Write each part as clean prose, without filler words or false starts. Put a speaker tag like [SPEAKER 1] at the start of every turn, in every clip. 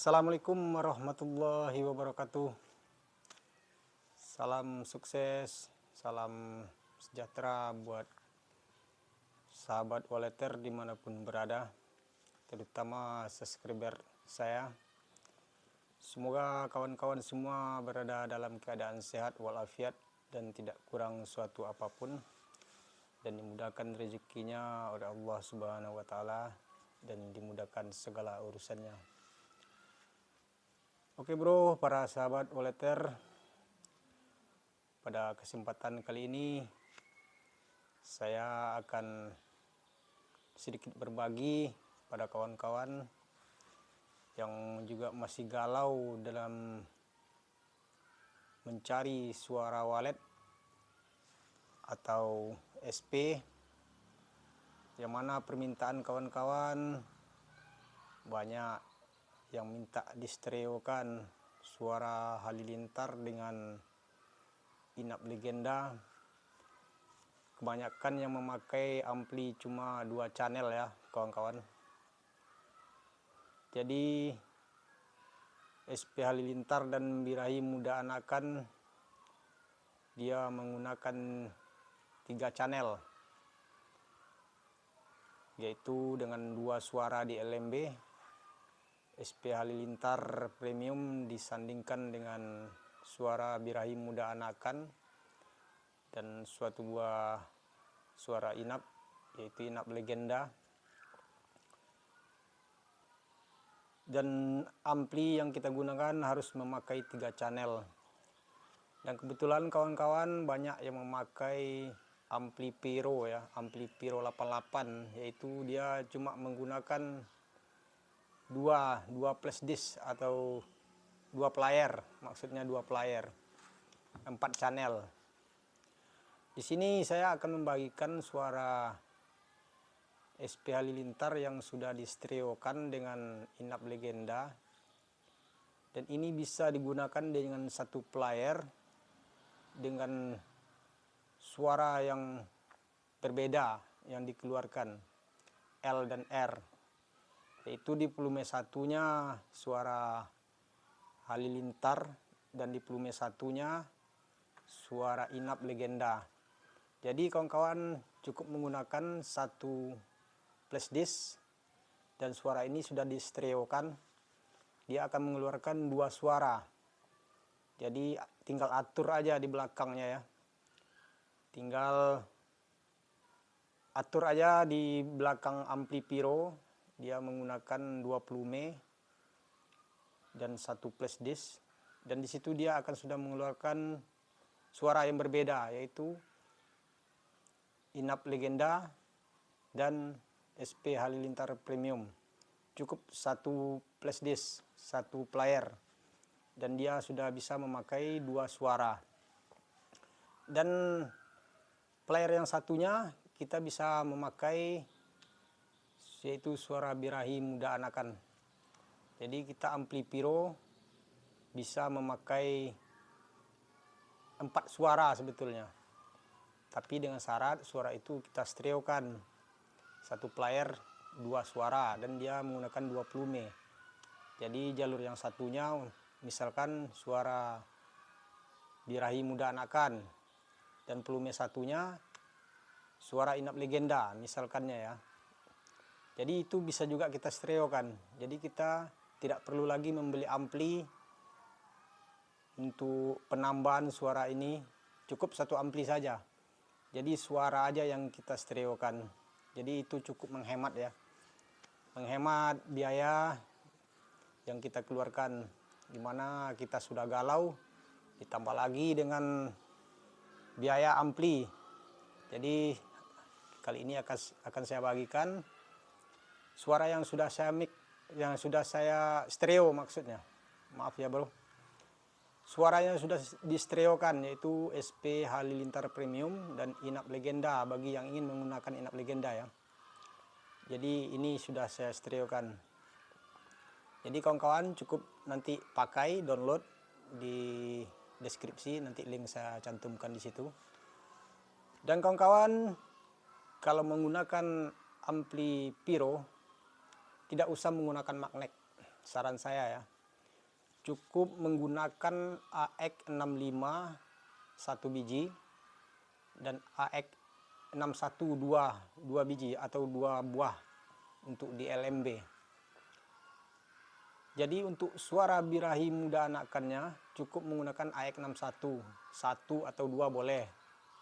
[SPEAKER 1] Assalamualaikum warahmatullahi wabarakatuh. Salam sukses, salam sejahtera buat sahabat Waleter dimanapun berada, terutama subscriber saya. Semoga kawan-kawan semua berada dalam keadaan sehat walafiat dan tidak kurang suatu apapun, dan dimudahkan rezekinya oleh Allah Subhanahu wa Ta'ala, dan dimudahkan segala urusannya. Oke bro, para sahabat Waleter, pada kesempatan kali ini saya akan sedikit berbagi pada kawan-kawan yang juga masih galau dalam mencari suara walet atau SP, yang mana permintaan kawan-kawan banyak yang minta distereokan suara halilintar dengan inap legenda. Kebanyakan yang memakai ampli cuma 2 channel ya kawan-kawan. Jadi SP halilintar dan birahi muda anakan dia menggunakan 3 channel, yaitu dengan 2 suara di LMB. SP halilintar premium disandingkan dengan suara birahi muda anakan dan suatu buah suara inap, yaitu inap legenda. Dan ampli yang kita gunakan harus memakai 3 channel. Dan kebetulan kawan-kawan banyak yang memakai ampli Pyro ya, ampli Pyro 88, yaitu dia cuma menggunakan dua flash disk atau 2 player, maksudnya 2 player, 4 channel. Di sini saya akan membagikan suara SP halilintar yang sudah distereokan dengan inap legenda, dan ini bisa digunakan dengan 1 player dengan suara yang berbeda yang dikeluarkan L dan R, yaitu di volume satunya suara halilintar dan di volume satunya suara inap legenda. Jadi kawan-kawan cukup menggunakan 1 flash disk dan suara ini sudah distereokan, dia akan mengeluarkan 2 suara. Jadi tinggal atur aja di belakangnya ya, tinggal atur aja di belakang ampli Pyro. Dia menggunakan 2 volume dan 1 flash disk, dan di situ dia akan sudah mengeluarkan suara yang berbeda, yaitu inap legenda dan SP halilintar premium. Cukup 1 flash disk, 1 player, dan dia sudah bisa memakai 2 suara. Dan player yang satunya kita bisa memakai, yaitu suara birahi muda anakan. Jadi kita ampli Pyro bisa memakai 4 suara sebetulnya, tapi dengan syarat suara itu kita stereokan, 1 player 2 suara, dan dia menggunakan 2 volume. Jadi jalur yang satunya misalkan suara birahi muda anakan, dan volume satunya suara inap legenda misalkannya ya. Jadi itu bisa juga kita stereokan. Jadi kita tidak perlu lagi membeli ampli untuk penambahan suara ini, cukup 1 ampli saja. Jadi suara aja yang kita stereokan. Jadi itu cukup menghemat ya, menghemat biaya yang kita keluarkan, dimana kita sudah galau ditambah lagi dengan biaya ampli. Jadi kali ini akan saya bagikan suara yang sudah saya mix, yang sudah saya stereo maksudnya. Maaf ya bro. Suara yang sudah distereokan yaitu SP halilintar premium dan inap legenda bagi yang ingin menggunakan inap legenda ya. Jadi ini sudah saya stereokan. Jadi kawan-kawan cukup nanti pakai download di deskripsi, nanti link saya cantumkan di situ. Dan kawan-kawan kalau menggunakan ampli Pyro tidak usah menggunakan magnet. saran saya ya, cukup menggunakan AX65 1 biji dan AX61 2 biji atau 2 buah untuk di LMB. Jadi untuk suara birahi muda anakannya cukup menggunakan AX61 1 atau 2 boleh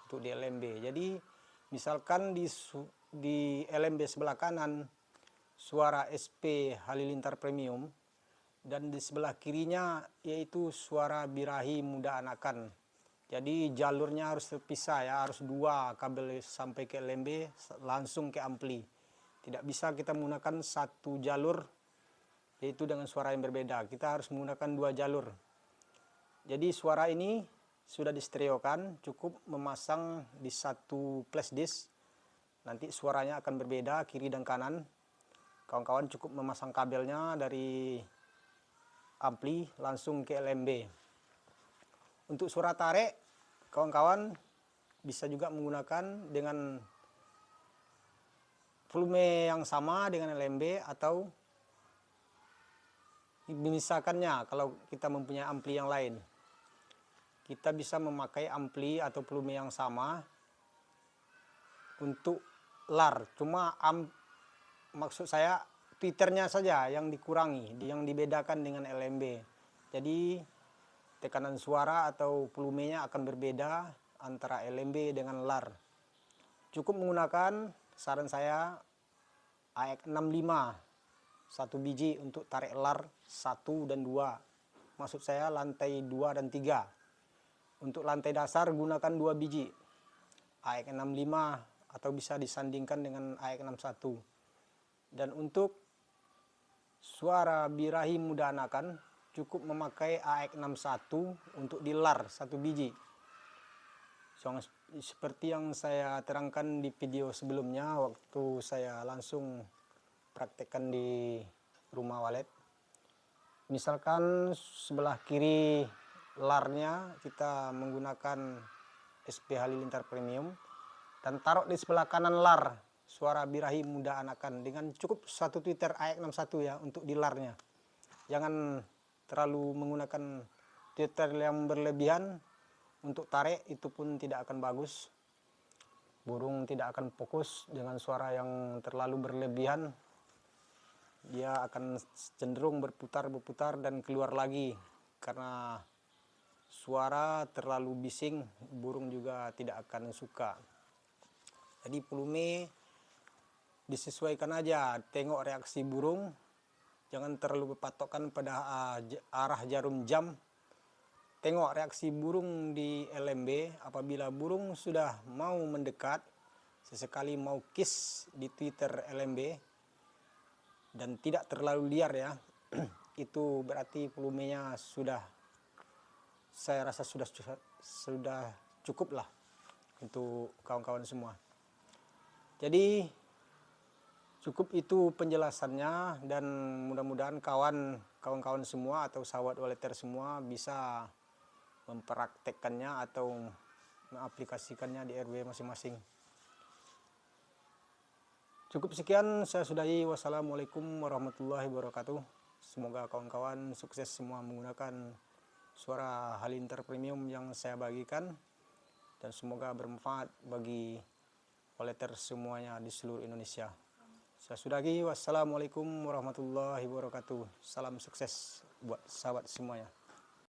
[SPEAKER 1] untuk di LMB. Jadi misalkan di LMB sebelah kanan suara SP Halilintar Premium dan di sebelah kirinya yaitu suara birahi muda anakan. Jadi jalurnya harus terpisah ya, harus 2 kabel sampai ke LMB langsung ke ampli. Tidak bisa kita menggunakan 1 jalur yaitu dengan suara yang berbeda. Kita harus menggunakan 2 jalur. Jadi suara ini sudah distereokan, cukup memasang di 1 flash disk. Nanti suaranya akan berbeda kiri dan kanan. Kawan-kawan cukup memasang kabelnya dari ampli langsung ke LMB. Untuk suara tarik, kawan-kawan bisa juga menggunakan dengan volume yang sama dengan LMB atau memisahkannya. Kalau kita mempunyai ampli yang lain, kita bisa memakai ampli atau volume yang sama untuk LAR. Cuma maksud saya tweeternya saja yang dikurangi, yang dibedakan dengan LMB. Jadi tekanan suara atau volumenya akan berbeda antara LMB dengan LAR. Cukup menggunakan, saran saya, AX65 1 biji untuk tarik LAR 1 dan 2. Maksud saya lantai 2 dan 3. Untuk lantai dasar gunakan 2 biji AX65 atau bisa disandingkan dengan AX61. Dan untuk suara birahi muda anakan cukup memakai AX61 untuk di LAR 1 biji. Seperti yang saya terangkan di video sebelumnya waktu saya langsung praktekkan di rumah walet. Misalkan sebelah kiri LAR-nya kita menggunakan SP Halilintar Premium dan taruh di sebelah kanan LAR suara birahi muda anakan dengan cukup 1 tweeter AX61 ya untuk di LAR-nya. Jangan terlalu menggunakan tweeter yang berlebihan untuk tarik, itu pun tidak akan bagus. Burung tidak akan fokus dengan suara yang terlalu berlebihan. Dia akan cenderung berputar-berputar dan keluar lagi karena suara terlalu bising, burung juga tidak akan suka. Jadi volume disesuaikan aja, tengok reaksi burung, jangan terlalu berpatokan pada arah jarum jam. Tengok reaksi burung di LMB, apabila burung sudah mau mendekat, sesekali mau kiss di Twitter LMB, dan tidak terlalu liar ya, itu berarti volumenya sudah, saya rasa sudah cukup lah untuk kawan-kawan semua. Jadi cukup itu penjelasannya, dan mudah-mudahan kawan-kawan semua atau sahabat waleter semua bisa mempraktekkannya atau mengaplikasikannya di RW masing-masing. Cukup sekian, saya sudahi. Wassalamualaikum warahmatullahi wabarakatuh. Semoga kawan-kawan sukses semua menggunakan suara Halilintar Premium yang saya bagikan, dan semoga bermanfaat bagi waleter semuanya di seluruh Indonesia. Saya sudahi. Wassalamualaikum warahmatullahi wabarakatuh. Salam sukses buat sahabat semuanya.